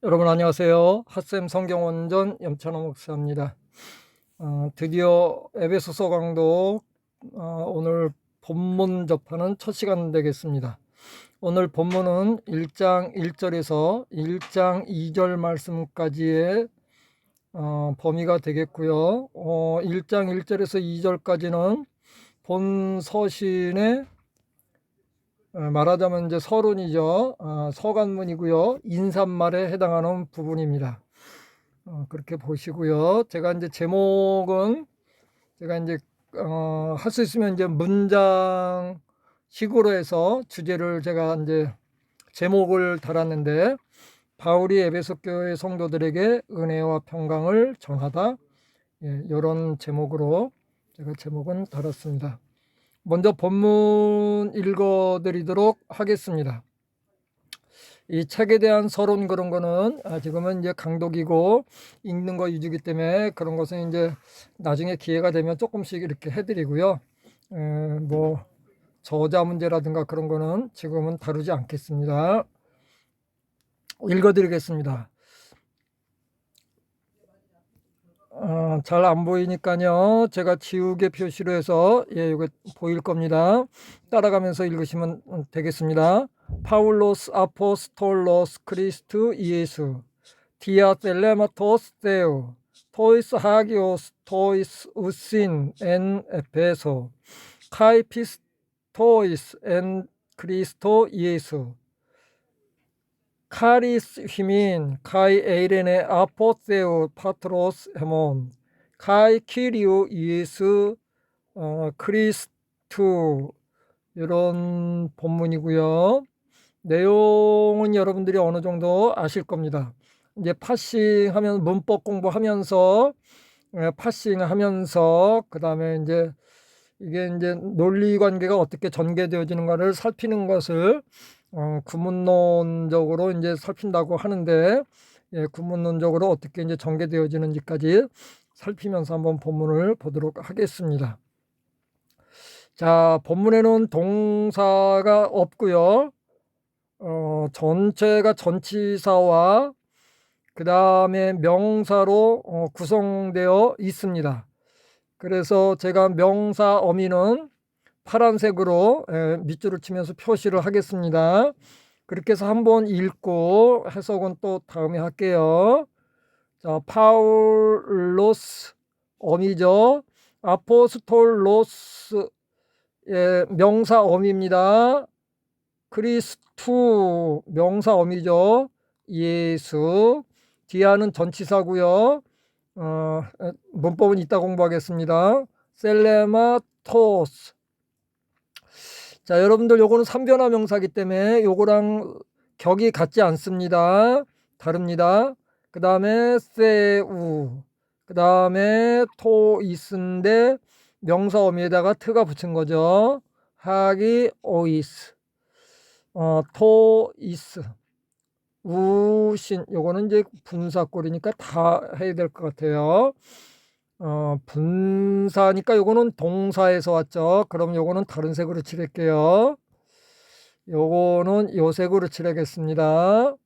여러분 안녕하세요. 핫샘 성경원전 염찬호 목사입니다. 드디어 에베소서 강독 오늘 본문 접하는 첫 시간 되겠습니다. 오늘 본문은 1장 1절에서 1장 2절 말씀까지의 범위가 되겠고요. 1장 1절에서 2절까지는 본 서신의 말하자면 이제 서론이죠. 서간문이고요. 인사말에 해당하는 부분입니다. 그렇게 보시고요. 제가 이제 제목은 제가 이제 할 수 있으면 이제 문장식으로 해서 주제를 제가 이제 제목을 달았는데, 바울이 에베소 교회 성도들에게 은혜와 평강을 전하다, 이런 제목으로 제가 제목은 달았습니다. 먼저 본문 읽어드리도록 하겠습니다. 이 책에 대한 서론 그런 거는 지금은 이제 강독이고 읽는 거 위주이기 때문에 그런 것은 이제 나중에 기회가 되면 조금씩 이렇게 해드리고요. 뭐 저자 문제라든가 그런 거는 지금은 다루지 않겠습니다. 읽어드리겠습니다. 잘 안 보이니까요. 제가 지우개 표시로 해서 이거 보일 겁니다. 따라가면서 읽으시면 되겠습니다. 파울로스 아포스톨로스 크리스투 이에수 디아 텔레마토스 데우 토이스 하기오스 토이스 우신 엔 에페소 카이 피스토이스 엔 크리스토 이에수 카리스 휘민 카이 에이레네 아포세우 파트로스 헤몬 카이 키리우 이에스 크리스투, 이런 본문이고요. 내용은 여러분들이 어느 정도 아실 겁니다. 이제 파싱하면 문법 공부하면서 파싱하면서 그 다음에 이제 이게 이제 논리 관계가 어떻게 전개되어지는가를 살피는 것을 구문론적으로 이제 살핀다고 하는데, 구문론적으로 어떻게 이제 전개되어지는지까지 살피면서 한번 본문을 보도록 하겠습니다. 자, 본문에는 동사가 없고요. 전체가 전치사와 그 다음에 명사로 구성되어 있습니다. 그래서 제가 명사 어미는 파란색으로 밑줄을 치면서 표시를 하겠습니다. 그렇게 해서 한번 읽고 해석은 또 다음에 할게요. 자, 파울로스 어미죠. 아포스톨로스 명사 어미입니다. 크리스투 명사 어미죠. 예수. 디아는 전치사고요. 문법은 이따 공부하겠습니다. 셀레마토스. 자, 여러분들 요거는 삼변화 명사기 때문에 요거랑 격이 같지 않습니다. 다릅니다. 그 다음에 세우, 그 다음에 토이스인데 명사 어미에다가 트가 붙은 거죠. 하기 오이스, 토이스, 우신. 요거는 이제 분사꼴이니까 다 해야 될 것 같아요. 분사니까 요거는 동사에서 왔죠. 그럼 요거는 다른 색으로 칠할게요. 요거는 요 색으로 칠하겠습니다.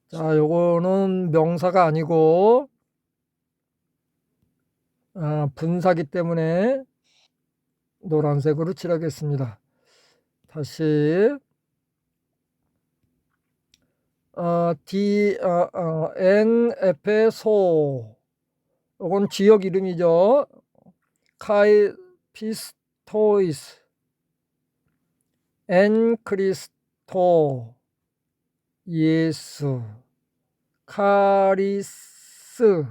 자, 요거는 명사가 아니고 분사기 때문에 노란색으로 칠하겠습니다. 다시 엔 에페 소, 요건 지역 이름이죠. 카이 피스토이스 엔 크리스토 예수 카리스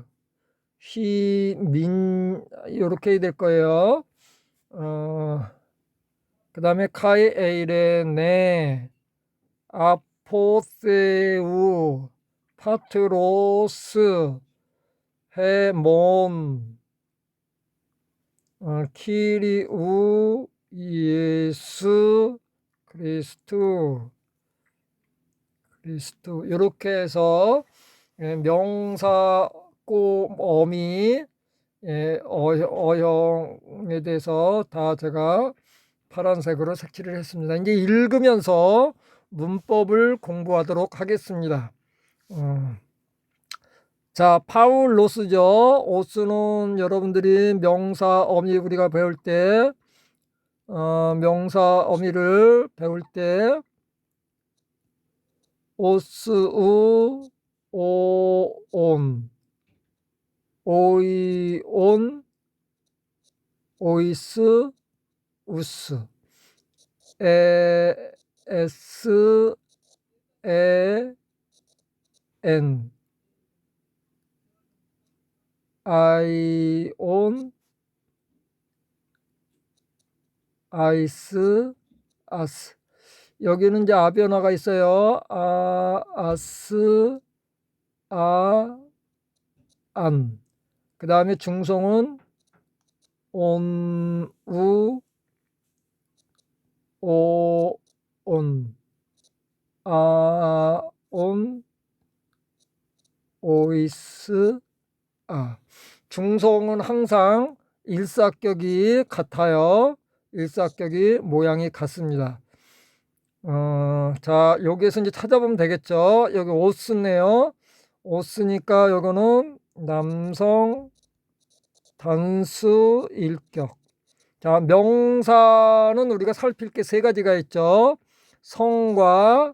휘민, 이렇게 해야 될 거예요. 그 다음에 카이 에이레네 아포세우 파트로스 헤몬 키리우 예수 크리스투 이렇게 해서 명사 꼭 어미 어형에 대해서 다 제가 파란색으로 색칠을 했습니다. 이제 읽으면서 문법을 공부하도록 하겠습니다. 자, 파울로스죠. 오스는 여러분들이 명사 어미 우리가 배울 때 명사 어미를 배울 때 오스우 오온 오이온 오이스 우스 에스 에엔 아이온 아이스 아스. 여기는 이제 아 변화가 있어요. 아스 안. 그 다음에 중성은 온 우 오온 아온 오이스 아. 중성은 항상 일사격이 같아요. 일사격이 모양이 같습니다. 자, 여기에서 이제 찾아보면 되겠죠. 여기 오스네요. 오스니까 요거는 남성 단수 일격. 자, 명사는 우리가 살필 게 세 가지가 있죠. 성과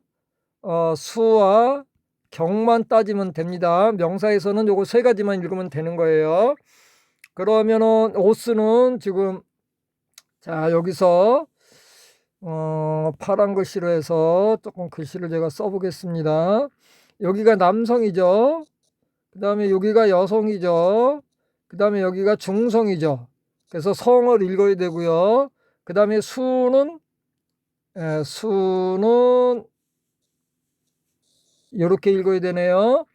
수와 격만 따지면 됩니다. 명사에서는 요거 세 가지만 읽으면 되는 거예요. 그러면은 오스는 지금 자, 여기서 파란 글씨로 해서 조금 글씨를 제가 써보겠습니다. 여기가 남성이죠. 그 다음에 여기가 여성이죠. 그 다음에 여기가 중성이죠. 그래서 성을 읽어야 되고요. 그 다음에 수는 이렇게 읽어야 되네요.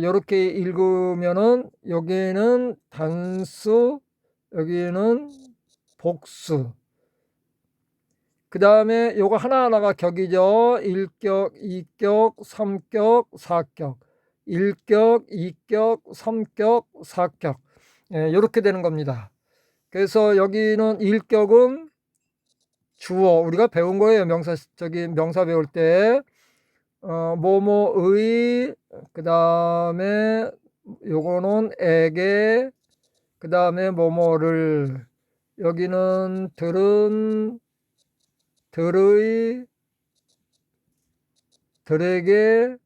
이렇게 읽으면은 여기는 단수, 여기는 복수. 그 다음에 요거 하나하나가 격이죠. 1격, 2격, 3격, 4격. 1격, 2격, 3격, 4격. 이렇게 되는 겁니다. 그래서 여기는 1격은 주어. 우리가 배운 거예요. 명사 배울 때. 뭐뭐의, 그 다음에 요거는 에게, 그 다음에 뭐뭐를. 여기는 들은, 들의, 들에게,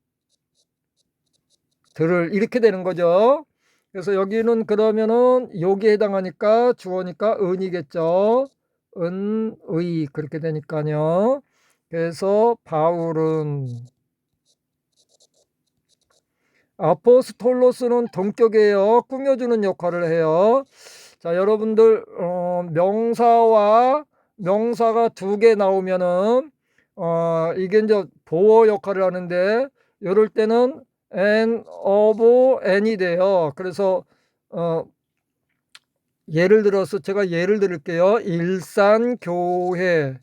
들을 이렇게 되는 거죠. 그래서 여기는 그러면은 여기에 해당하니까 주어니까 은이겠죠. 은의 그렇게 되니까요. 그래서 바울은 아포스톨로스는 동격이에요. 꾸며주는 역할을 해요. 자, 여러분들 명사와 명사가 두 개 나오면은 이게 이제 보어 역할을 하는데 이럴 때는 and of and이 돼요. 그래서 예를 들어서 제가 예를 들을게요. 일산교회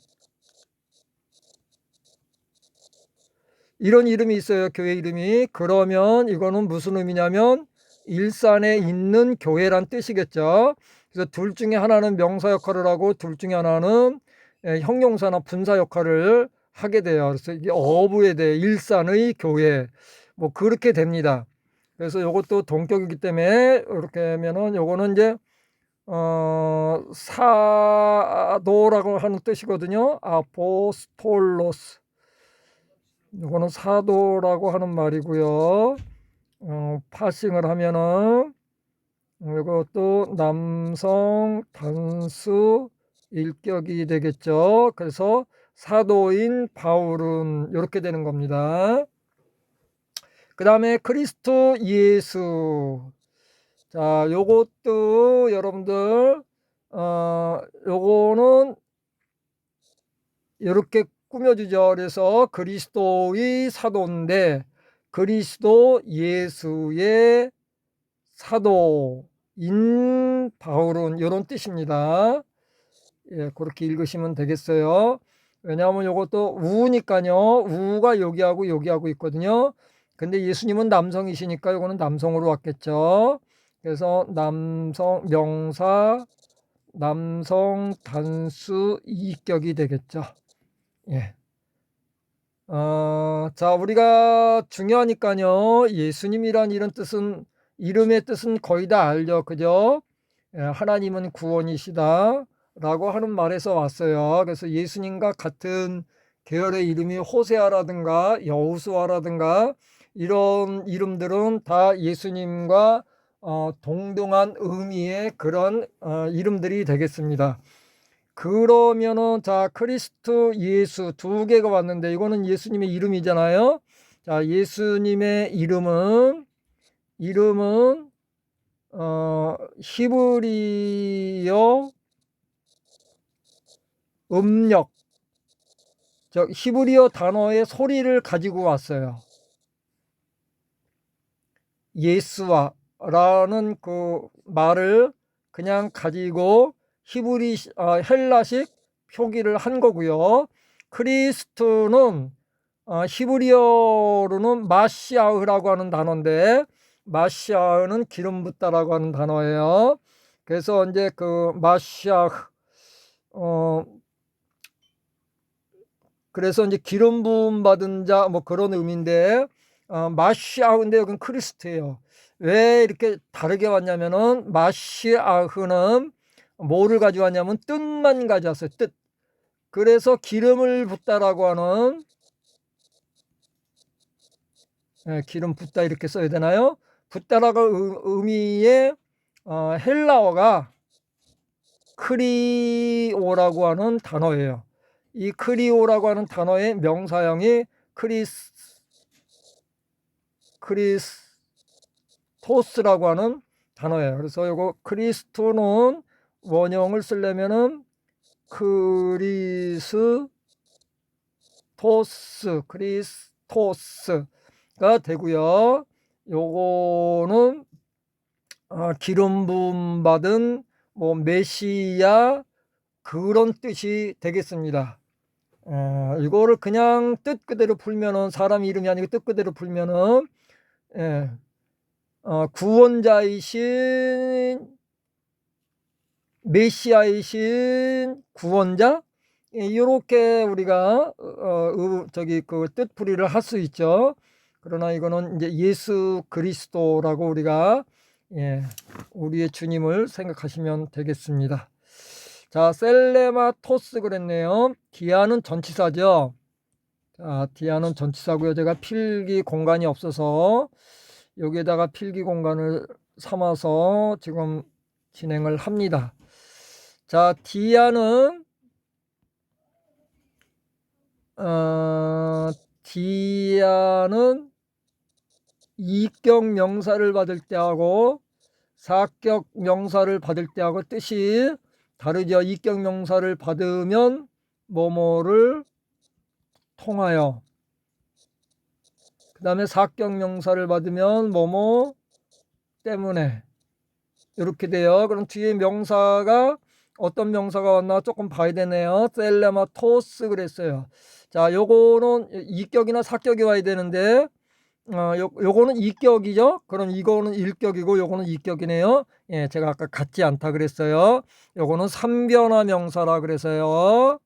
이런 이름이 있어요. 교회 이름이. 그러면 이거는 무슨 의미냐면 일산에 있는 교회란 뜻이겠죠. 그래서 둘 중에 하나는 명사 역할을 하고 둘 중에 하나는 형용사나 분사 역할을 하게 돼요. 그래서 이게 어부에 대해 일산의 교회 뭐 그렇게 됩니다. 그래서 이것도 동격이기 때문에 이렇게 하면은 요거는 이제 사도라고 하는 뜻이거든요. 아포스톨로스. 이거는 사도라고 하는 말이고요. 파싱을 하면은 이것도 남성 단수 일격이 되겠죠. 그래서 사도인 바울은 이렇게 되는 겁니다. 그 다음에 그리스도 예수. 자, 요것도 여러분들 요거는 이렇게 꾸며주죠. 그래서 그리스도의 사도인데 그리스도 예수의 사도인 바울은 이런 뜻입니다. 예, 그렇게 읽으시면 되겠어요. 왜냐하면 이것도 우니까요. 우가 여기하고 여기하고 있거든요. 근데 예수님은 남성이시니까 이거는 남성으로 왔겠죠. 그래서 남성 명사 남성 단수 이격이 되겠죠. 예. 자, 우리가 중요하니까요. 예수님이란 이름의 뜻은 거의 다 알죠. 그죠? 하나님은 구원이시다 라고 하는 말에서 왔어요. 그래서 예수님과 같은 계열의 이름이 호세아라든가 여호수아라든가 이런 이름들은 다 예수님과 동등한 의미의 그런 이름들이 되겠습니다. 그러면은 자, 크리스트 예수 두 개가 왔는데 이거는 예수님의 이름이잖아요. 자, 예수님의 이름은 히브리어 음력, 히브리어 단어의 소리를 가지고 왔어요. 예수와라는 그 말을 그냥 가지고 헬라식 표기를 한 거고요. 크리스트는 히브리어로는 마시아흐라고 하는 단어인데 마시아흐는 기름 붓다라고 하는 단어예요. 그래서 이제 그 마시아흐 그래서 이제 기름 부음 받은 자 뭐 그런 의미인데 마시아흐인데 여기는 크리스트예요. 왜 이렇게 다르게 왔냐면은 마시아흐는 뭐를 가져왔냐면 뜻만 가져왔어요. 뜻. 그래서 기름을 붓다라고 하는 기름 붓다 이렇게 써야 되나요? 붓다라고 의미의 헬라어가 크리오라고 하는 단어예요. 이 크리오라고 하는 단어의 명사형이 크리스토스라고 하는 단어예요. 그래서 이거 크리스토는 원형을 쓰려면은 크리스토스가 되고요. 요거는 기름 부음 받은 뭐 메시아 그런 뜻이 되겠습니다. 이거를 그냥 뜻 그대로 풀면은 사람 이름이 아니고 뜻 그대로 풀면은 구원자이신 메시아이신 구원자 이렇게 우리가 그 뜻풀이를 할 수 있죠. 그러나 이거는 이제 예수 그리스도라고 우리가 우리의 주님을 생각하시면 되겠습니다. 자, 셀레마토스 그랬네요. 디아는 전치사죠. 자, 디아는 전치사고요. 제가 필기 공간이 없어서 여기에다가 필기 공간을 삼아서 지금 진행을 합니다. 자, 디아는 이격 명사를 받을 때하고 사격 명사를 받을 때하고 뜻이 다르죠. 이격 명사를 받으면 뭐뭐를 통하여, 그 다음에 사격 명사를 받으면 뭐뭐 때문에 이렇게 돼요. 그럼 뒤에 명사가 어떤 명사가 왔나 조금 봐야 되네요. 셀레마토스 그랬어요. 자, 요거는 이격이나 사격이 와야 되는데 요거는 이격이죠. 그럼 이거는 일격이고 요거는 이격이네요. 예, 제가 아까 같지 않다 그랬어요. 요거는 삼변화 명사라 그래서요.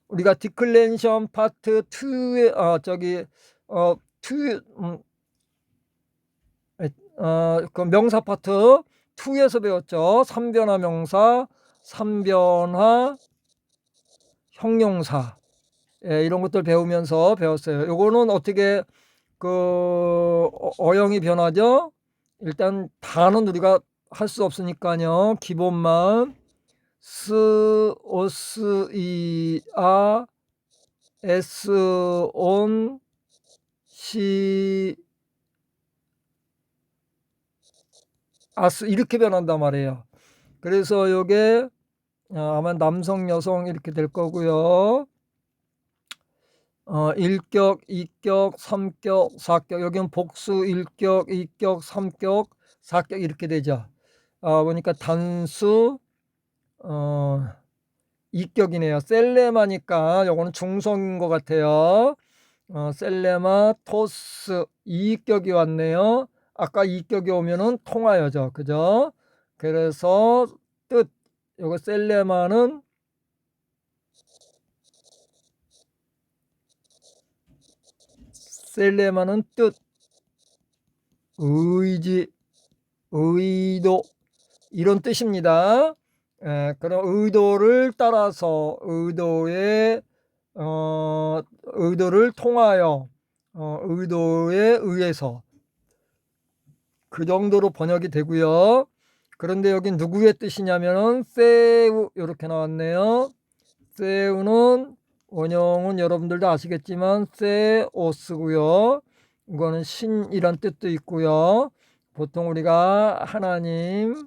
우리가 디클렌션 파트 2에 그 명사 파트 2에서 배웠죠. 삼변화 명사, 삼변화 형용사 이런 것들 배우면서 배웠어요. 요거는 어떻게 어형이 변하죠? 일단 다는 우리가 할 수 없으니까요. 기본만 스, 오스, 이, 아, 에스, 온, 시, 아스 이렇게 변한단 말이에요. 그래서 요게 아마 남성, 여성 이렇게 될 거고요. 일격, 이격, 삼격, 사격. 여기는 복수, 일격, 이격, 삼격, 사격 이렇게 되죠. 보니까 단수, 이격이네요. 셀레마니까 요거는 중성인 것 같아요. 셀레마, 토스, 이격이 왔네요. 아까 이격이 오면은 통하여죠. 그죠? 그래서 뜻, 요거 셀레마는 셀레마는 뜻, 의지, 의도 이런 뜻입니다. 그런 의도를 따라서 의도를 통하여 의도에 의해서 그 정도로 번역이 되고요. 그런데 여기 누구의 뜻이냐면은 세우 이렇게 나왔네요. 세우는 원형은 여러분들도 아시겠지만 세오스고요. 이거는 신이란 뜻도 있고요. 보통 우리가 하나님으로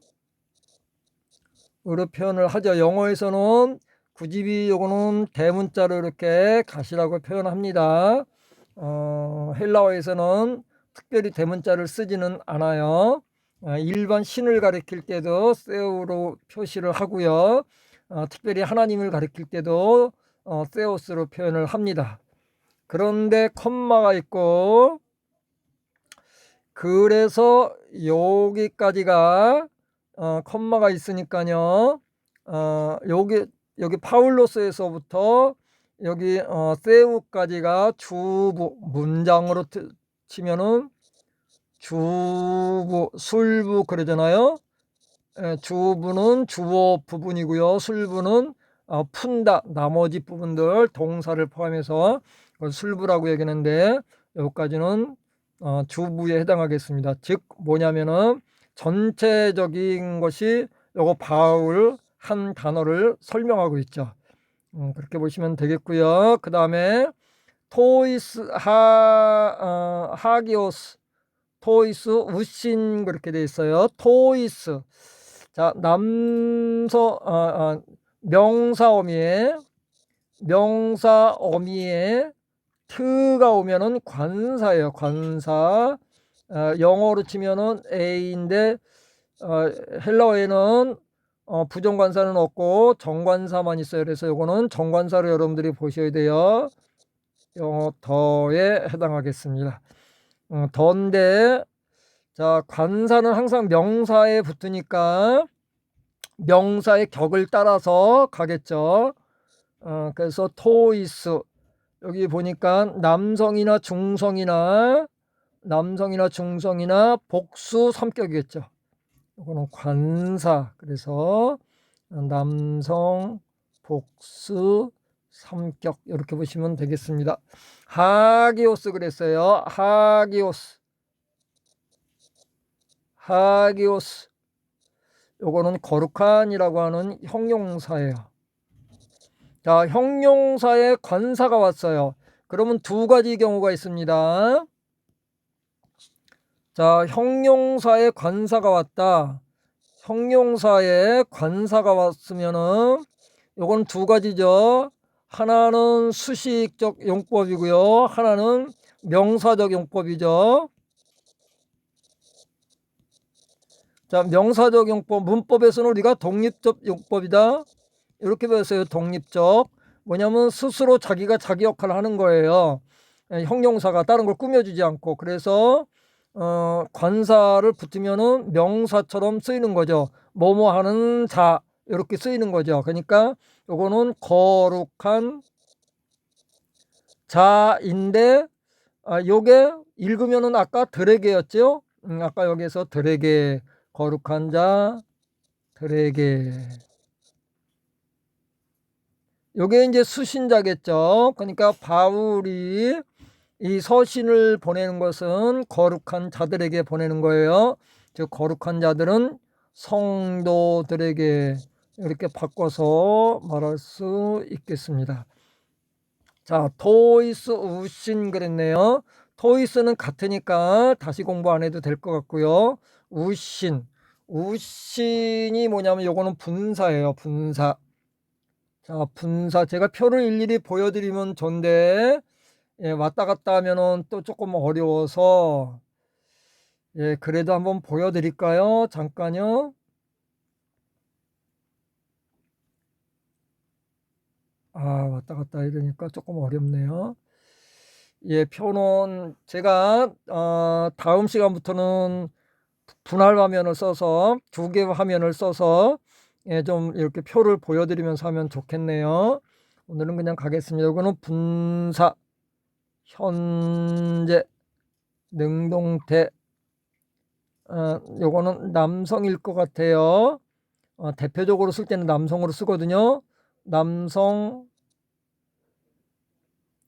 표현을 하죠. 영어에서는 굳이 요거는 대문자로 이렇게 가시라고 표현합니다. 헬라어에서는 특별히 대문자를 쓰지는 않아요. 일반 신을 가리킬 때도 세우로 표시를 하고요. 특별히 하나님을 가리킬 때도 세오스로 표현을 합니다. 그런데 컴마가 있고, 그래서 여기까지가 컴마가 있으니까요. 여기 파울로스에서부터 여기 세우까지가 주부, 문장으로 치면은 주부, 술부 그러잖아요. 주부는 주어 부분이고요. 술부는 푼다, 나머지 부분들 동사를 포함해서 술부라고 얘기하는데, 여기까지는 주부에 해당하겠습니다. 즉 뭐냐면은 전체적인 것이 요거 바울 한 단어를 설명하고 있죠. 그렇게 보시면 되겠고요. 그 다음에 토이스 하기오스, 토이스 우신 그렇게 돼 있어요. 토이스. 자, 명사어미에 트가 오면은 관사예요. 관사. 영어로 치면은 A인데 헬라어에는 부정관사는 없고 정관사만 있어요. 그래서 요거는 정관사로 여러분들이 보셔야 돼요. 영어 더에 해당하겠습니다. 더인데, 자, 관사는 항상 명사에 붙으니까 명사의 격을 따라서 가겠죠. 그래서 토이스, 여기 보니까 남성이나 중성이나 복수 3격이겠죠. 이거는 관사. 그래서 남성 복수 3격 이렇게 보시면 되겠습니다. 하기오스 그랬어요. 하기오스. 요거는 거룩한이라고 하는 형용사예요. 자, 형용사에 관사가 왔어요. 그러면 두 가지 경우가 있습니다. 자, 형용사에 관사가 왔다. 형용사에 관사가 왔으면은 요건 두 가지죠. 하나는 수식적 용법이고요. 하나는 명사적 용법이죠. 자, 명사적 용법, 문법에서는 우리가 독립적 용법이다 이렇게 배웠어요. 독립적. 뭐냐면 스스로 자기가 자기 역할을 하는 거예요. 형용사가 다른 걸 꾸며주지 않고. 그래서 관사를 붙으면은 명사처럼 쓰이는 거죠. 뭐뭐 하는 자 이렇게 쓰이는 거죠. 그러니까 요거는 거룩한 자인데, 요게 읽으면은 아까 드레게였죠. 아까 여기서 드레게, 거룩한 자, 드레게. 요게 이제 수신자겠죠. 그러니까 바울이 이 서신을 보내는 것은 거룩한 자들에게 보내는 거예요. 즉 거룩한 자들은 성도들에게 이렇게 바꿔서 말할 수 있겠습니다. 자, 토이스 우신 그랬네요. 토이스는 같으니까 다시 공부 안 해도 될 것 같고요. 우신이 뭐냐면 요거는 분사예요. 분사. 자, 분사. 제가 표를 일일이 보여드리면 좋은데, 왔다 갔다 하면은 또 조금 어려워서, 그래도 한번 보여드릴까요? 잠깐요. 왔다 갔다 이러니까 조금 어렵네요. 표는 제가 다음 시간부터는 분할 화면을 써서 두 개 화면을 써서 좀 이렇게 표를 보여드리면서 하면 좋겠네요. 오늘은 그냥 가겠습니다. 이거는 분사. 현재 능동태. 요거는 남성일 것 같아요. 대표적으로 쓸 때는 남성으로 쓰거든요. 남성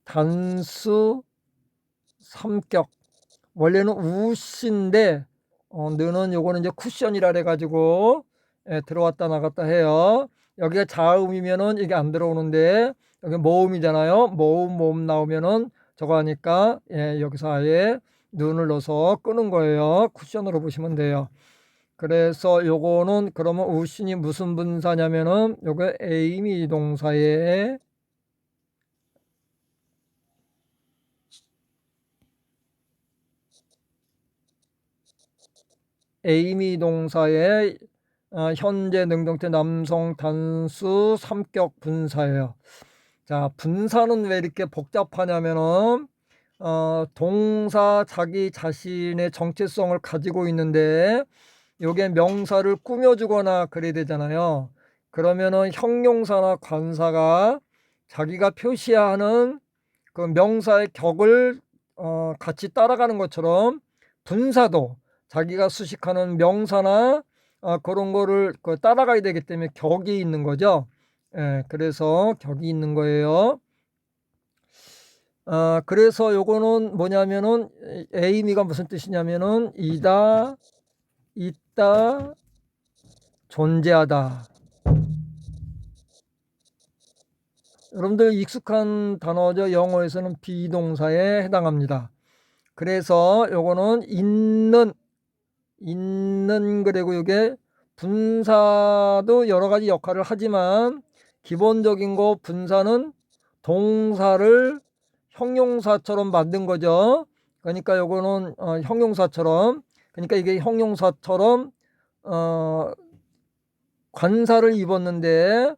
단수 삼격. 원래는 우씨인데 느는 요거는 이제 쿠션이라 그래가지고 들어왔다 나갔다 해요. 여기가 자음이면은 이게 안 들어오는데 여기 모음이잖아요. 모음 나오면은 저거 하니까 여기서 아예 눈을 넣어서 끄는 거예요. 쿠션으로 보시면 돼요. 그래서 요거는 그러면 우신이 무슨 분사냐면은 요거 에이미 동사의 현재 능동태 남성 단수 삼격 분사예요. 자, 분사는 왜 이렇게 복잡하냐면은 동사 자기 자신의 정체성을 가지고 있는데 요게 명사를 꾸며주거나 그래야 되잖아요. 그러면은 형용사나 관사가 자기가 표시하는 그 명사의 격을 같이 따라가는 것처럼 분사도 자기가 수식하는 명사나 그런 거를 따라가야 되기 때문에 격이 있는 거죠. 그래서 격이 있는 거예요. 그래서 요거는 뭐냐면은 에이미가 무슨 뜻이냐면은 있다 존재하다. 여러분들 익숙한 단어죠. 영어에서는 비동사에 해당합니다. 그래서 요거는 있는 그리고 이게 분사도 여러 가지 역할을 하지만 기본적인 거 분사는 동사를 형용사처럼 만든 거죠. 그러니까 요거는 형용사처럼, 그러니까 이게 형용사처럼 관사를 입었는데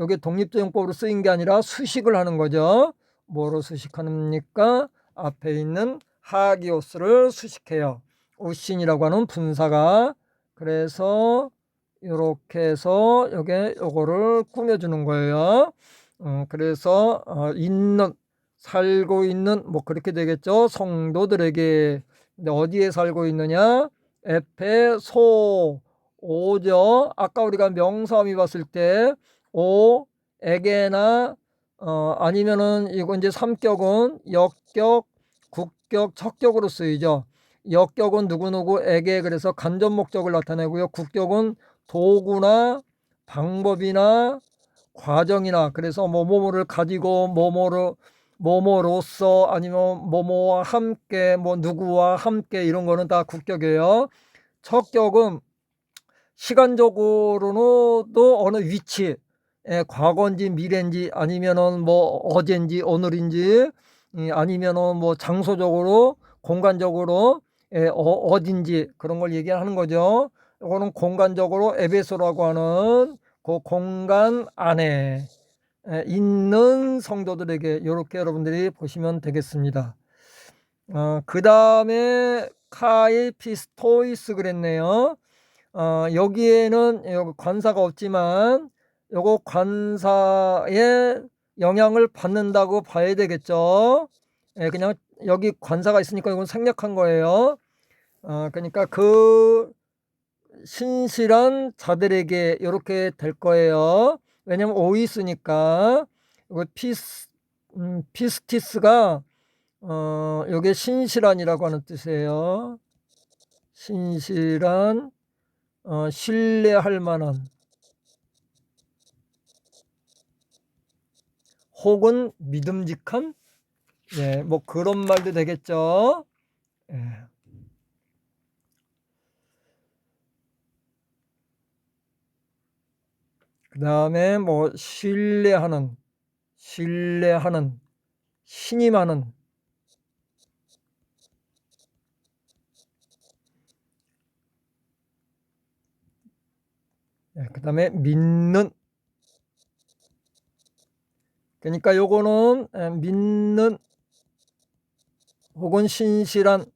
이게 독립조용법으로 쓰인 게 아니라 수식을 하는 거죠. 뭐로 수식합니까? 앞에 있는 하기오스를 수식해요. 우신이라고 하는 분사가. 그래서 이렇게 해서 요거를 꾸며주는 거예요. 그래서 살고 있는 뭐 그렇게 되겠죠. 성도들에게. 근데 어디에 살고 있느냐? 에페소 오죠. 아까 우리가 명사음이 봤을 때 오에게나 아니면은 이거 이제 삼격은 역격, 국격, 척격으로 쓰이죠. 역격은 누구누구에게 그래서 간접 목적을 나타내고요. 국격은 도구나 방법이나 과정이나 그래서 뭐뭐를 가지고 뭐뭐로서 아니면 뭐뭐와 함께 뭐 누구와 함께 이런 거는 다 국격이에요. 척격은 시간적으로도 어느 위치, 과거인지 미래인지 아니면은 뭐 어제인지 오늘인지 아니면은 뭐 장소적으로 공간적으로 어딘지 그런 걸 얘기하는 거죠. 이거는 공간적으로 에베소라고 하는 그 공간 안에 있는 성도들에게 이렇게 여러분들이 보시면 되겠습니다. 그 다음에 카이 피스토이스 그랬네요. 여기에는 여기 관사가 없지만 요거 관사의 영향을 받는다고 봐야 되겠죠. 그냥 여기 관사가 있으니까 이건 생략한 거예요. 그러니까 그 신실한 자들에게 이렇게 될 거예요. 왜냐면 오이 있으니까 이거 피스티스가 요게 신실한이라고 하는 뜻이에요. 신실한, 신뢰할 만한, 혹은 믿음직한, 뭐 그런 말도 되겠죠. 그 다음에 뭐 신뢰하는, 신임하는, 그 다음에 믿는. 그러니까 요거는 믿는 혹은 신실한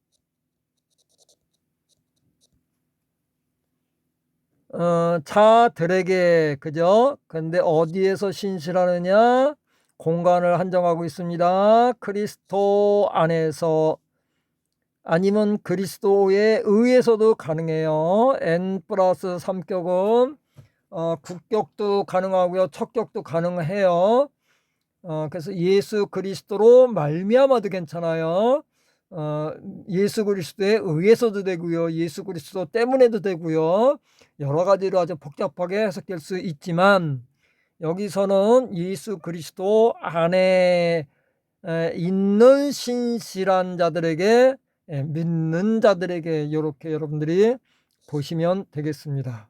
자들에게, 그죠? 근데 어디에서 신실하느냐? 공간을 한정하고 있습니다. 그리스도 안에서 아니면 그리스도에 의해서도 가능해요. n 플러스 3격은 국격도 가능하고요. 척격도 가능해요. 그래서 예수 그리스도로 말미암아도 괜찮아요. 예수 그리스도에 의해서도 되고요. 예수 그리스도 때문에도 되고요. 여러 가지로 아주 복잡하게 해석될 수 있지만 여기서는 예수 그리스도 안에 있는 신실한 자들에게, 믿는 자들에게 이렇게 여러분들이 보시면 되겠습니다.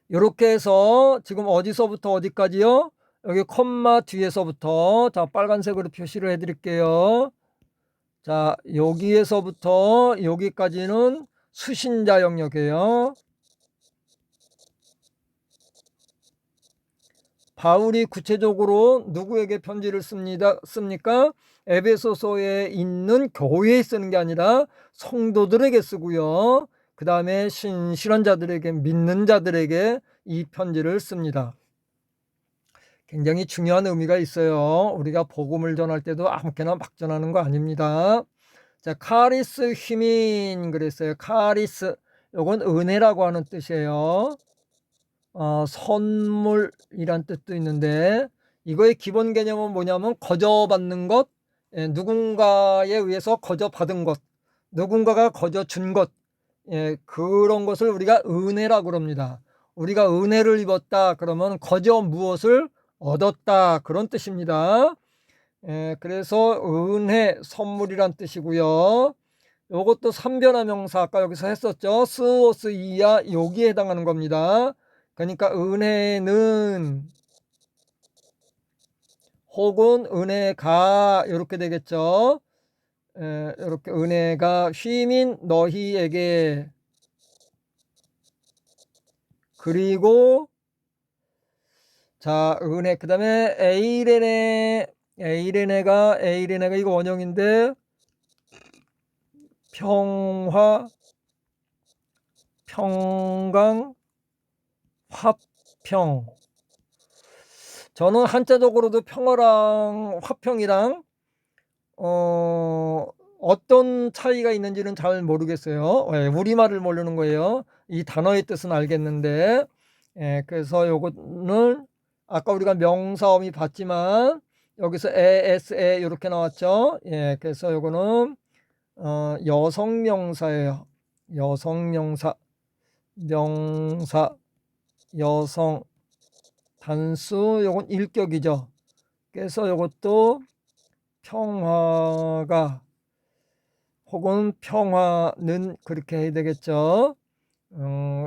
이렇게 해서 지금 어디서부터 어디까지요? 여기 콤마 뒤에서부터, 자, 빨간색으로 표시를 해 드릴게요. 자, 여기에서부터 여기까지는 수신자 영역이에요. 바울이 구체적으로 누구에게 편지를 씁니까? 에베소서에 있는 교회에 쓰는 게 아니라 성도들에게 쓰고요. 그 다음에 신실한 자들에게, 믿는 자들에게 이 편지를 씁니다. 굉장히 중요한 의미가 있어요. 우리가 복음을 전할 때도 아무렇게나 막 전하는 거 아닙니다. 자, 카리스 휘민 그랬어요. 카리스, 요건 은혜라고 하는 뜻이에요. 선물이란 뜻도 있는데 이거의 기본 개념은 뭐냐면 거저받는 것, 누군가에 의해서 거저받은 것, 누군가가 거저준 것, 그런 것을 우리가 은혜라고 그럽니다. 우리가 은혜를 입었다 그러면 거저 무엇을 얻었다 그런 뜻입니다. 그래서 은혜, 선물이란 뜻이고요. 요것도 삼변화 명사 아까 여기서 했었죠. 스오스 이야 여기에 해당하는 겁니다. 그러니까 은혜는 혹은 은혜가 이렇게 되겠죠. 이렇게 은혜가 휘민 너희에게, 그리고 자 은혜 그 다음에 에이레네가 이거 원형인데 평화, 평강, 화평. 저는 한자적으로도 평화랑 화평이랑 어떤 차이가 있는지는 잘 모르겠어요. 우리말을 모르는 거예요. 이 단어의 뜻은 알겠는데, 그래서 요거는 아까 우리가 명사어미 봤지만 여기서 에에 이렇게 나왔죠. 그래서 요거는 여성명사예요. 여성명사, 명사, 여성, 단수, 요건 일격이죠. 그래서 요것도 평화가 혹은 평화는 그렇게 해야 되겠죠.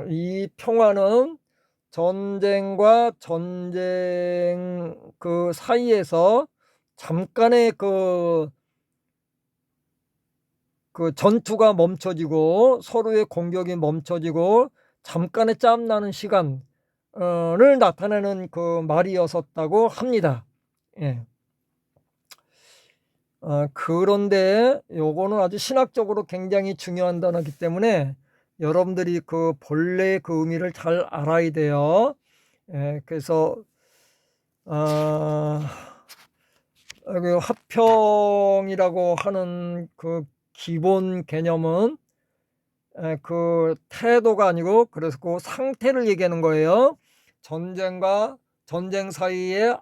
이 평화는 전쟁과 전쟁 그 사이에서 잠깐의 그 전투가 멈춰지고 서로의 공격이 멈춰지고 잠깐의 짬나는 시간을 나타내는 그 말이었었다고 합니다. 그런데 요거는 아주 신학적으로 굉장히 중요한 단어이기 때문에 여러분들이 그 본래 그 의미를 잘 알아야 돼요. 그래서 그 화평이라고 하는 그 기본 개념은 그 태도가 아니고 그래서 그 상태를 얘기하는 거예요. 전쟁과 전쟁 사이에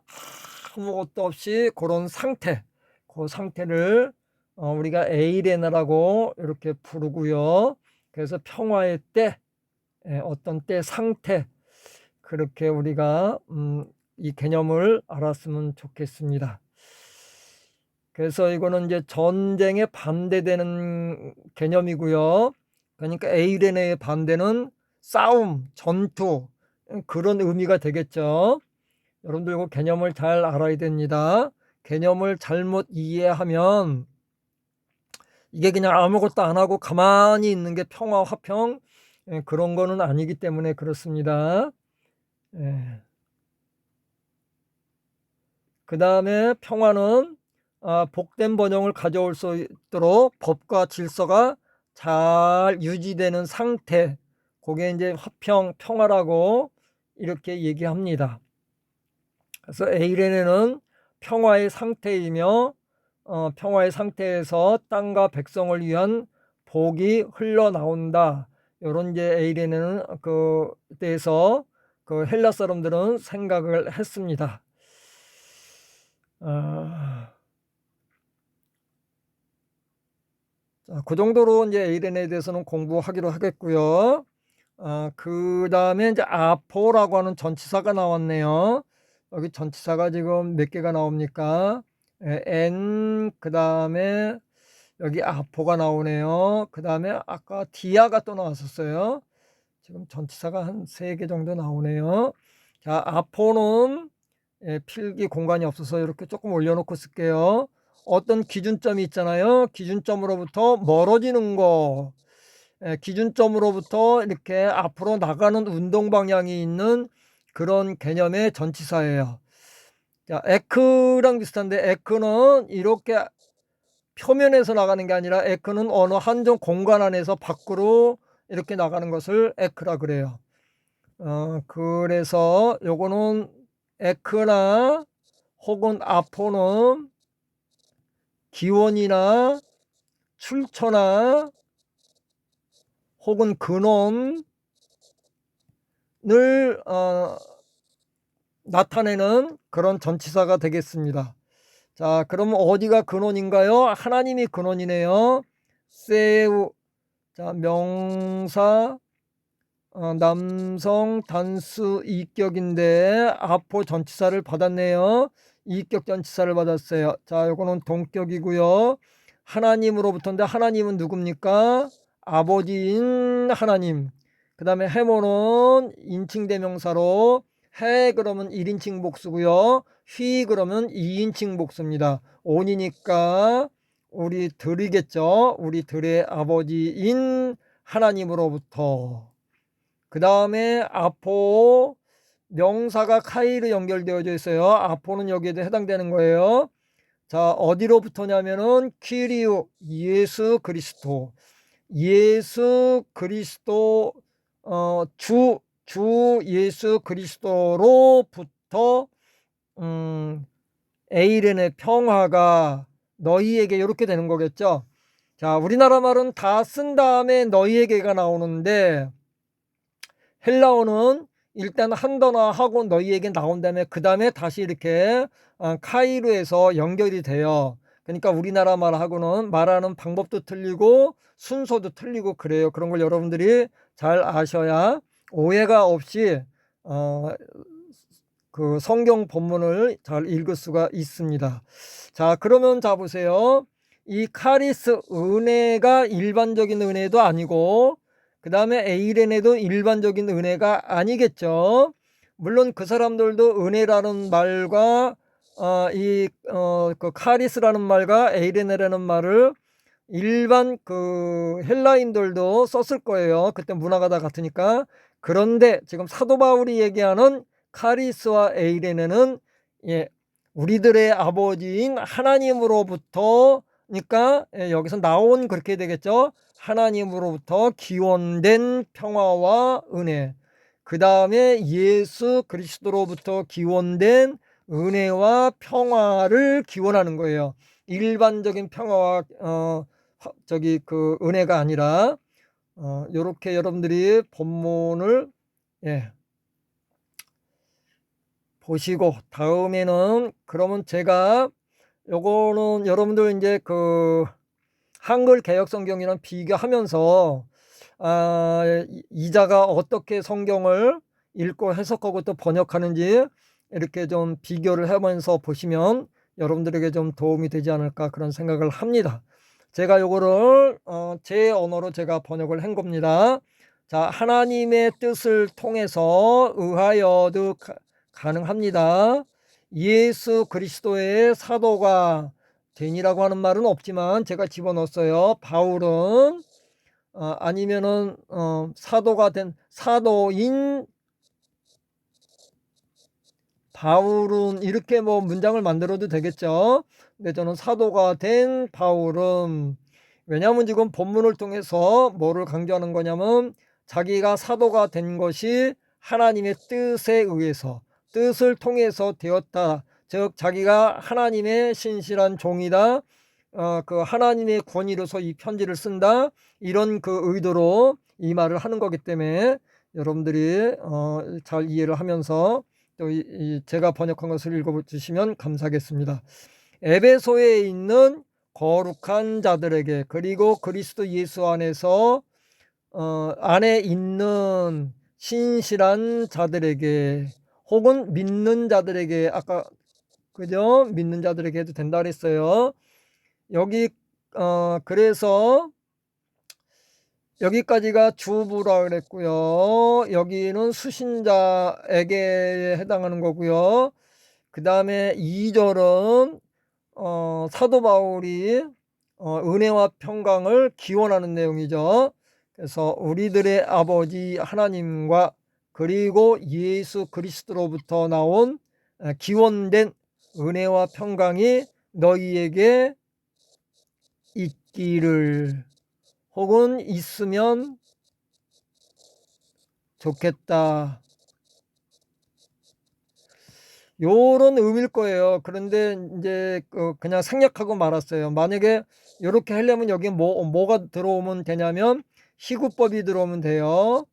아무것도 없이 그런 상태, 그 상태를 우리가 에이레나라고 이렇게 부르고요. 그래서 평화의 때, 어떤 때 상태, 그렇게 우리가 이 개념을 알았으면 좋겠습니다. 그래서 이거는 이제 전쟁에 반대되는 개념이고요. 그러니까 에이레네의 반대는 싸움, 전투, 그런 의미가 되겠죠. 여러분들 이거 개념을 잘 알아야 됩니다. 개념을 잘못 이해하면 이게 그냥 아무것도 안 하고 가만히 있는 게 평화, 화평, 그런 거는 아니기 때문에 그렇습니다. 그 다음에 평화는 복된 번영을 가져올 수 있도록 법과 질서가 잘 유지되는 상태, 그게 이제 화평, 평화라고 이렇게 얘기합니다. 그래서 에이레네는 평화의 상태이며 평화의 상태에서 땅과 백성을 위한 복이 흘러나온다. 이런 이제 에이레네는 그 대해서 그 헬라 사람들은 생각을 했습니다. 그 정도로 이제 에이레네에 대해서는 공부하기로 하겠고요. 그 다음에 이제 아포라고 하는 전치사가 나왔네요. 여기 전치사가 지금 몇 개가 나옵니까? 그 다음에 여기 아포가 나오네요. 그 다음에 아까 디아가 또 나왔었어요. 지금 전치사가 한 3개 정도 나오네요. 자, 아포는 필기 공간이 없어서 이렇게 조금 올려놓고 쓸게요. 어떤 기준점이 있잖아요. 기준점으로부터 멀어지는 거. 기준점으로부터 이렇게 앞으로 나가는 운동 방향이 있는 그런 개념의 전치사예요. 자, 에크랑 비슷한데 에크는 이렇게 표면에서 나가는 게 아니라 에크는 어느 한정 공간 안에서 밖으로 이렇게 나가는 것을 에크라 그래요. 그래서 요거는 에크나 혹은 아포는 기원이나 출처나 혹은 근원을 나타내는 그런 전치사가 되겠습니다. 자, 그럼 어디가 근원인가요? 하나님이 근원이네요. 세우. 자, 명사 남성 단수 이격인데 아포 전치사를 받았네요. 이격 전치사를 받았어요. 자, 요거는 동격이고요. 하나님으로부터인데 하나님은 누굽니까? 아버지인 하나님. 그 다음에 해모는 인칭대명사로 해 그러면 1인칭 복수고요. 휘 그러면 2인칭 복수입니다. 온이니까 우리 들이겠죠. 우리 들의 아버지인 하나님으로부터. 그 다음에 아포 명사가 카이로 연결되어져 있어요. 아포는 여기에도 해당되는 거예요. 자, 어디로부터냐면은 키리우 예수 그리스도. 예수 그리스도 주 예수 그리스도로부터 에이렌의 평화가 너희에게 이렇게 되는 거겠죠. 자, 우리나라 말은 다 쓴 다음에 너희에게가 나오는데 헬라어는 일단 한더나 하고 너희에게 나온 다음에 그 다음에 다시 이렇게 카이로에서 연결이 돼요. 그러니까 우리나라 말하고는 말하는 방법도 틀리고 순서도 틀리고 그래요. 그런 걸 여러분들이 잘 아셔야 오해가 없이 그 성경 본문을 잘 읽을 수가 있습니다. 자, 그러면 자 보세요. 이 카리스 은혜가 일반적인 은혜도 아니고 그 다음에 에이렌에도 일반적인 은혜가 아니겠죠. 물론 그 사람들도 은혜라는 말과 그 카리스라는 말과 에이렌이라는 말을 일반 그 헬라인들도 썼을 거예요. 그때 문화가 다 같으니까. 그런데 지금 사도 바울이 얘기하는 카리스와 에이레네는 우리들의 아버지인 하나님으로부터니까 여기서 나온 그렇게 되겠죠. 하나님으로부터 기원된 평화와 은혜. 그 다음에 예수 그리스도로부터 기원된 은혜와 평화를 기원하는 거예요. 일반적인 평화와 그 은혜가 아니라 요렇게 여러분들이 본문을 보시고 다음에는 그러면 제가 요거는 여러분들 이제 그 한글 개역 성경이랑 비교하면서 이자가 어떻게 성경을 읽고 해석하고 또 번역하는지 이렇게 좀 비교를 하면서 보시면 여러분들에게 좀 도움이 되지 않을까 그런 생각을 합니다. 제가 요거를 제 언어로 제가 번역을 한 겁니다. 자, 하나님의 뜻을 통해서 의하여도 가능합니다. 예수 그리스도의 사도가 된이라고 하는 말은 없지만 제가 집어넣었어요. 바울은 아니면은 사도가 된 사도인 바울은 이렇게 뭐 문장을 만들어도 되겠죠. 근데 저는 사도가 된 바울은 왜냐하면 지금 본문을 통해서 뭐를 강조하는 거냐면 자기가 사도가 된 것이 하나님의 뜻에 의해서 뜻을 통해서 되었다. 즉 자기가 하나님의 신실한 종이다, 그 하나님의 권위로서 이 편지를 쓴다, 이런 그 의도로 이 말을 하는 거기 때문에 여러분들이 잘 이해를 하면서 또 제가 번역한 것을 읽어주시면 감사하겠습니다. 에베소에 있는 거룩한 자들에게, 그리고 그리스도 예수 안에서 안에 있는 신실한 자들에게, 혹은 믿는 자들에게, 아까 그죠? 믿는 자들에게 해도 된다 그랬어요. 여기 그래서 여기까지가 주부라 그랬고요. 여기는 수신자에게 해당하는 거고요. 그 다음에 2절은 사도 바울이 은혜와 평강을 기원하는 내용이죠. 그래서 우리들의 아버지 하나님과 그리고 예수 그리스도로부터 나온 기원된 은혜와 평강이 너희에게 있기를, 혹은 있으면 좋겠다, 요런 의미일 거예요. 그런데 이제 그냥 생략하고 말았어요. 만약에 이렇게 하려면 여기 뭐가 들어오면 되냐면 희구법이 들어오면 돼요.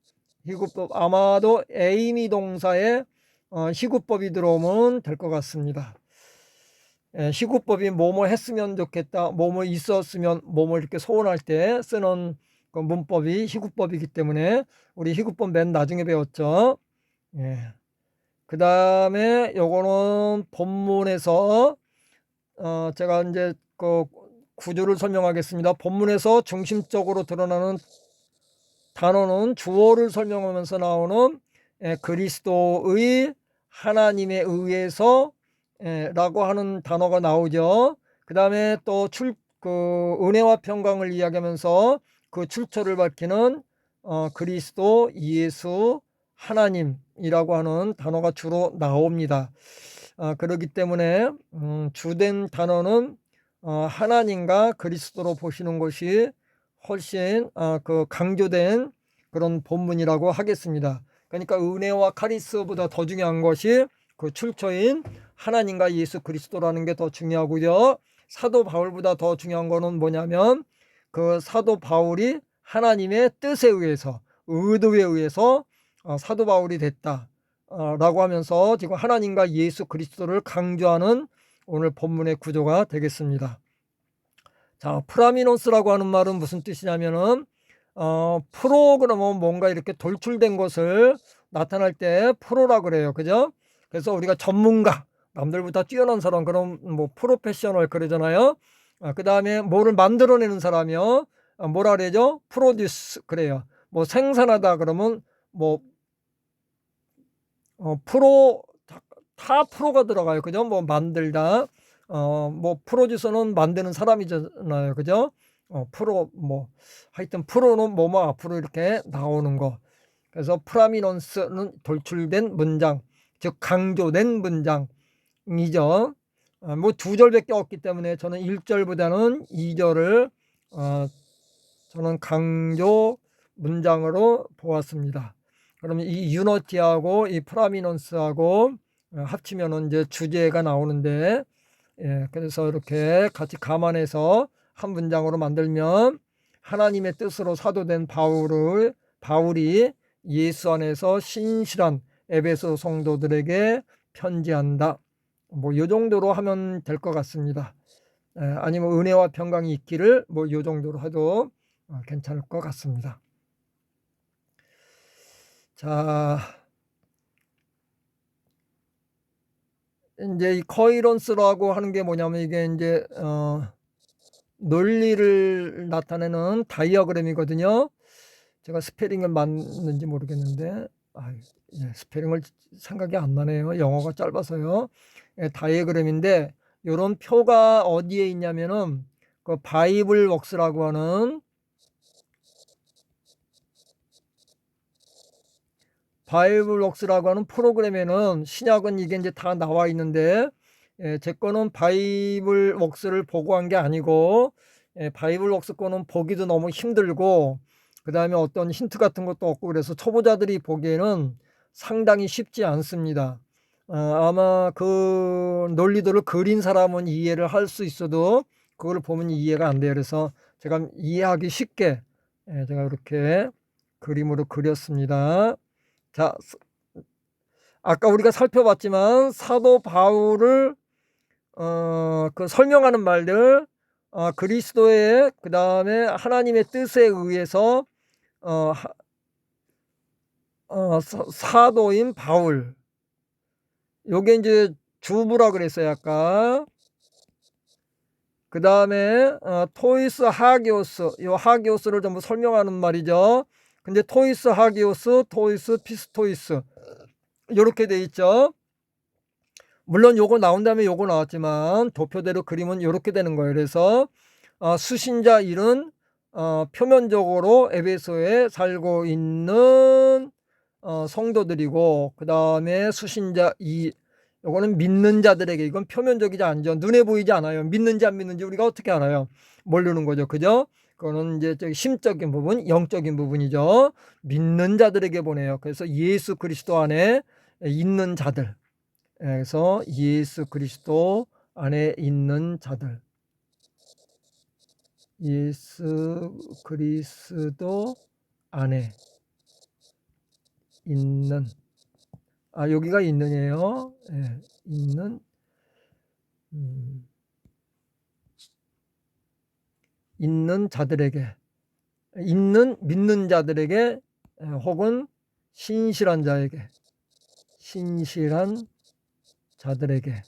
희구법, 아마도 에이미 동사에 희구법이 들어오면 될 것 같습니다. 희구법이 뭐뭐 했으면 좋겠다, 뭐뭐 있었으면, 뭐뭐 이렇게 소원할 때 쓰는 그 문법이 희구법이기 때문에 우리 희구법 맨 나중에 배웠죠. 예. 그 다음에 요거는 본문에서 제가 이제 그 구조를 설명하겠습니다. 본문에서 중심적으로 드러나는 단어는 주어를 설명하면서 나오는 그리스도의 하나님에 의해서 라고 하는 단어가 나오죠. 그 다음에 또 그 은혜와 평강을 이야기하면서 그 출처를 밝히는 그리스도 예수 하나님이라고 하는 단어가 주로 나옵니다. 그렇기 때문에 주된 단어는 하나님과 그리스도로 보시는 것이 훨씬 그 강조된 그런 본문이라고 하겠습니다. 그러니까 은혜와 카리스보다 더 중요한 것이 그 출처인 하나님과 예수 그리스도라는 게 더 중요하고요. 사도 바울보다 더 중요한 거는 뭐냐면 그 사도 바울이 하나님의 뜻에 의해서, 의도에 의해서 사도 바울이 됐다 라고 하면서 지금 하나님과 예수 그리스도를 강조하는 오늘 본문의 구조가 되겠습니다. 자, 프라미노스라고 하는 말은 무슨 뜻이냐면은 프로 그러면 뭔가 이렇게 돌출된 것을 나타날 때 프로라 그래요. 그죠? 그래서 우리가 전문가, 남들보다 뛰어난 사람, 그럼 뭐 프로페셔널 그러잖아요. 그 다음에 뭐를 만들어내는 사람이요, 뭐라 그래죠? 프로듀스 그래요. 뭐 생산하다 그러면 뭐 프로, 다 프로가 들어가요. 그죠? 뭐 만들다, 뭐 프로듀서는 만드는 사람이잖아요. 그죠? 프로, 뭐 하여튼 프로는 뭐뭐 앞으로 이렇게 나오는 거. 그래서 프라미넌스는 돌출된 문장, 즉 강조된 문장이죠. 뭐 두 절밖에 없기 때문에 저는 1절보다는 2절을 저는 강조 문장으로 보았습니다. 그러면 이 유너티하고 이 프라미넌스하고 합치면 이제 주제가 나오는데, 그래서 이렇게 같이 감안해서 한 문장으로 만들면 하나님의 뜻으로 사도된 바울이 예수 안에서 신실한 에베소 성도들에게 편지한다. 뭐 이 정도로 하면 될 것 같습니다. 아니면 은혜와 평강이 있기를, 뭐 이 정도로 해도 괜찮을 것 같습니다. 자, 이제 이 커이런스라고 하는 게 뭐냐면 이게 이제 논리를 나타내는 다이어그램이거든요. 제가 스페링을 맞는지 모르겠는데 스페링을 생각이 안 나네요. 영어가 짧아서요. 다이어그램인데 이런 표가 어디에 있냐면은 그 바이블 웍스라고 하는 프로그램에는 신약은 이게 이제 다 나와 있는데, 제 거는 바이블 웍스를 보고 한 게 아니고, 바이블 웍스 거는 보기도 너무 힘들고, 그 다음에 어떤 힌트 같은 것도 없고, 그래서 초보자들이 보기에는 상당히 쉽지 않습니다. 아마 그 논리들을 그린 사람은 이해를 할 수 있어도 그걸 보면 이해가 안 돼요. 그래서 제가 이해하기 쉽게 제가 이렇게 그림으로 그렸습니다. 자, 아까 우리가 살펴봤지만 사도 바울을 그 설명하는 말들, 그리스도의 그 다음에 하나님의 뜻에 의해서 사도인 바울, 요게 이제 주부라 그랬어요 아까. 그 다음에 토이스 하기오스, 요 하기오스를 전부 설명하는 말이죠. 근데 토이스 하기오스, 토이스 피스토이스 요렇게 돼 있죠. 물론 요거 나온 다음에 요거 나왔지만 도표대로 그림은 요렇게 되는 거예요. 그래서 수신자 1은 표면적으로 에베소에 살고 있는 성도들이고, 그 다음에 수신자 2, 요거는 믿는 자들에게, 이건 표면적이지 않죠. 눈에 보이지 않아요. 믿는지 안 믿는지 우리가 어떻게 알아요? 모르는 거죠. 그죠? 그거는 이제 심적인 부분, 영적인 부분이죠. 믿는 자들에게 보내요. 그래서 예수 그리스도 안에 있는 자들. 그래서 예수 그리스도 안에 있는 자들. 예수 그리스도 안에 있는, 여기가 있는이에요. 있는, 있는 자들에게, 있는 믿는 자들에게, 혹은 신실한 자에게, 신실한 자들에게.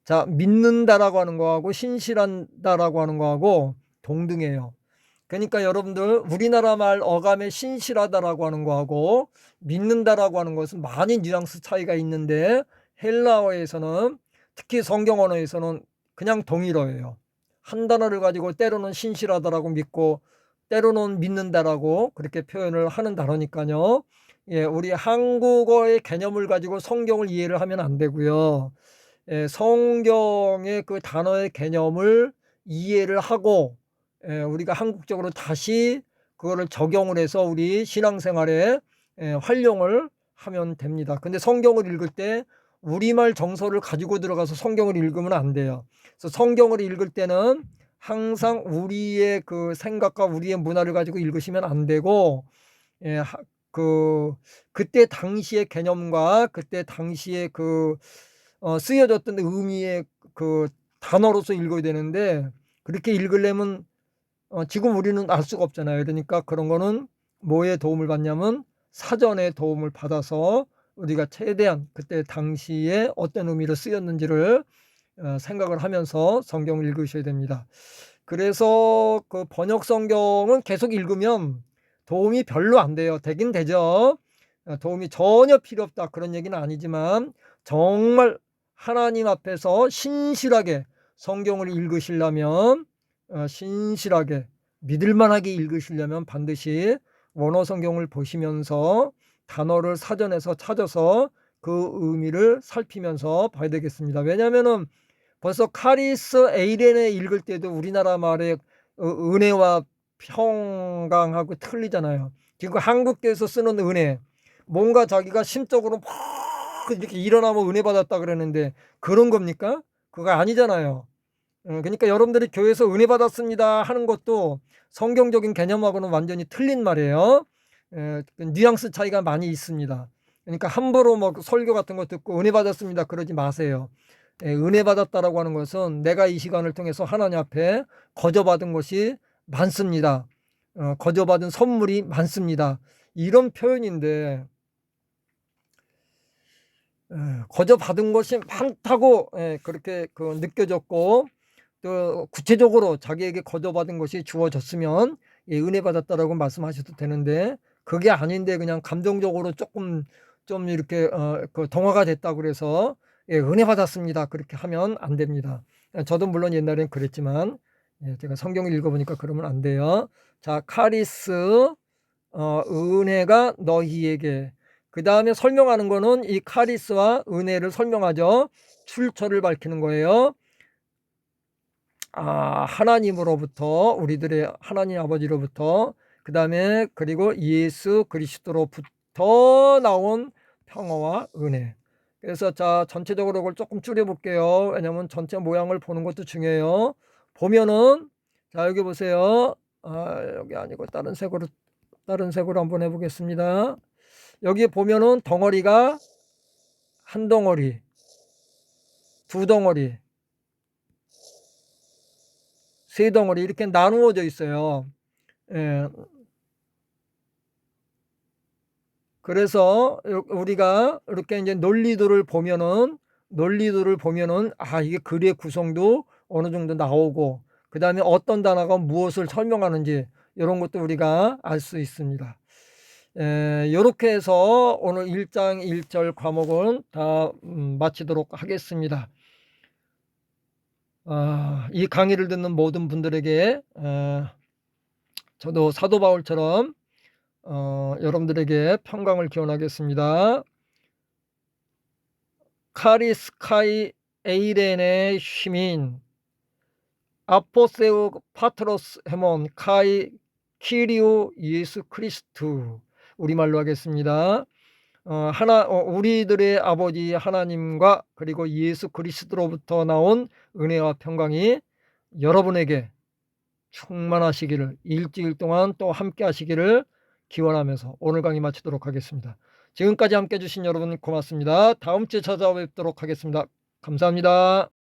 자, 믿는다라고 하는 거하고 신실한다라고 하는 거하고 동등해요. 그러니까 여러분들 우리나라 말 어감에 신실하다라고 하는 거하고 믿는다라고 하는 것은 많이 뉘앙스 차이가 있는데, 헬라어에서는, 특히 성경 언어에서는 그냥 동일어예요. 한 단어를 가지고 때로는 신실하다라고 믿고 때로는 믿는다라고 그렇게 표현을 하는 단어니까요. 우리 한국어의 개념을 가지고 성경을 이해를 하면 안 되고요. 성경의 그 단어의 개념을 이해를 하고 우리가 한국적으로 다시 그거를 적용을 해서 우리 신앙생활에 활용을 하면 됩니다. 근데 성경을 읽을 때 우리말 정서를 가지고 들어가서 성경을 읽으면 안 돼요. 그래서 성경을 읽을 때는 항상 우리의 그 생각과 우리의 문화를 가지고 읽으시면 안 되고, 그때 당시의 개념과 그때 당시의 쓰여졌던 의미의 그 단어로서 읽어야 되는데, 그렇게 읽으려면 지금 우리는 알 수가 없잖아요. 그러니까 그런 거는 뭐에 도움을 받냐면 사전의 도움을 받아서 우리가 최대한 그때 당시에 어떤 의미로 쓰였는지를 생각을 하면서 성경을 읽으셔야 됩니다. 그래서 그 번역 성경은 계속 읽으면 도움이 별로 안 돼요. 되긴 되죠. 도움이 전혀 필요 없다 그런 얘기는 아니지만, 정말 하나님 앞에서 신실하게 성경을 읽으시려면, 신실하게 믿을만하게 읽으시려면 반드시 원어 성경을 보시면서 단어를 사전에서 찾아서 그 의미를 살피면서 봐야 되겠습니다. 왜냐하면은 벌써 카리스 에이렌에 읽을 때도 우리나라 말의 은혜와 평강하고 틀리잖아요. 그리고 한국에서 쓰는 은혜, 뭔가 자기가 심적으로 막 이렇게 일어나면 은혜 받았다 그러는데 그런 겁니까? 그거 아니잖아요. 그러니까 여러분들이 교회에서 은혜 받았습니다 하는 것도 성경적인 개념하고는 완전히 틀린 말이에요. 뉘앙스 차이가 많이 있습니다. 그러니까 함부로 뭐 설교 같은 거 듣고 은혜 받았습니다 그러지 마세요. 은혜 받았다라고 하는 것은 내가 이 시간을 통해서 하나님 앞에 거저받은 것이 많습니다. 거저받은 선물이 많습니다. 이런 표현인데, 거저받은 것이 많다고 그렇게 느껴졌고, 또 구체적으로 자기에게 거저받은 것이 주어졌으면 은혜 받았다라고 말씀하셔도 되는데, 그게 아닌데 그냥 감정적으로 조금 좀 이렇게 동화가 됐다 그래서 은혜 받았습니다 그렇게 하면 안 됩니다. 저도 물론 옛날엔 그랬지만 제가 성경을 읽어보니까 그러면 안 돼요. 자, 카리스, 은혜가 너희에게. 그 다음에 설명하는 거는 이 카리스와 은혜를 설명하죠. 출처를 밝히는 거예요. 하나님으로부터, 우리들의 하나님 아버지로부터, 그 다음에 그리고 예수 그리스도로부터 나온 평화와 은혜. 그래서 자, 전체적으로 이걸 조금 줄여볼게요. 왜냐면 전체 모양을 보는 것도 중요해요. 보면은, 자, 여기 보세요. 여기 아니고 다른 색으로 한번 해보겠습니다. 여기 보면은 덩어리가 한 덩어리, 두 덩어리, 세 덩어리 이렇게 나누어져 있어요. 예. 그래서 우리가 이렇게 이제 논리도를 보면은 이게 글의 구성도 어느 정도 나오고, 그 다음에 어떤 단어가 무엇을 설명하는지 이런 것도 우리가 알 수 있습니다. 이렇게 해서 오늘 1장 1절 과목은 다 마치도록 하겠습니다. 이 강의를 듣는 모든 분들에게 저도 사도 바울처럼 여러분들에게 평강을 기원하겠습니다. 카리스카이 에이렌의 시민 아포세우 파트로스 헤몬 카이 키리오 예수 크리스투. 우리말로 하겠습니다. 우리들의 아버지 하나님과 그리고 예수 그리스도로부터 나온 은혜와 평강이 여러분에게 충만하시기를, 일주일 동안 또 함께 하시기를 기원하면서 오늘 강의 마치도록 하겠습니다. 지금까지 함께 해주신 여러분 고맙습니다. 다음 주에 찾아뵙도록 하겠습니다. 감사합니다.